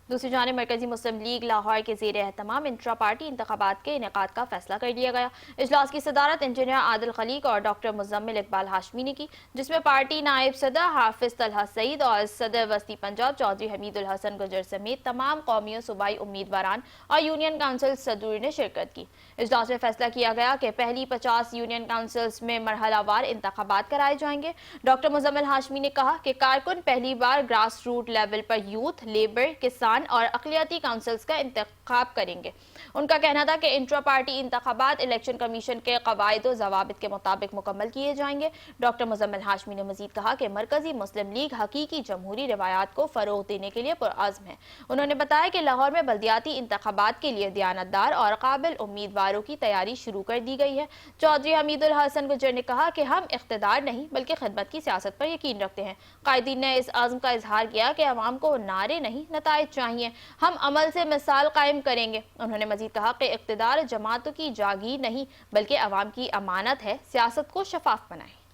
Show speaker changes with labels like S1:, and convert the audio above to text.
S1: دوسری جانب مرکزی مسلم لیگ لاہور کے زیر اہتمام انٹرا پارٹی انتخابات کے انعقاد کا فیصلہ کر لیا گیا۔ اجلاس کی صدارت انجینئر عادل خلیق اور ڈاکٹر مزمل اقبال ہاشمی نے کی، جس میں پارٹی نائب صدر حافظ طلحہ سعید اور صدر وسطی پنجاب چودھری حمید الحسن گجر سمیت تمام قومی و صوبائی امیدواران اور یونین کونسل صدور نے شرکت کی۔ اجلاس میں فیصلہ کیا گیا کہ پہلی 50 یونین کونسلز میں مرحلہ وار انتخابات کرائے جائیں گے۔ ڈاکٹر مزمل ہاشمی نے کہا کہ کارکن پہلی بار گراس روٹ لیول پر یوتھ، لیبر، کسان اور اقلیتی کونسلز کا انتخاب کریں گے۔ ان کا کہنا تھا کہ انٹرا پارٹی انتخابات الیکشن کمیشن کے قواعد و ضوابط کے مطابق مکمل کیے جائیں گے۔ ڈاکٹر مزمل ہاشمی نے مزید کہا کہ مرکزی مسلم لیگ حقیقی جمہوری روایات کو فروغ دینے کے لیے پرعزم ہے۔ انہوں نے بتایا کہ لاہور میں بلدیاتی انتخابات کے لیے دیانتدار اور قابل امیدواروں کی تیاری شروع کر دی گئی ہے۔ چودھری حمید الحسن گجر نے کہا کہ ہم اقتدار نہیں بلکہ خدمت کی سیاست پر یقین رکھتے ہیں۔ قائدین نے اس عزم کا اظہار کیا کہ عوام کو نعرے نہیں نتائج چاہیے، ہم عمل سے مثال قائم کریں گے۔ انہوں نے مزید کہا کہ اقتدار جماعتوں کی جاگیر نہیں بلکہ عوام کی امانت ہے، سیاست کو شفاف بنائیں۔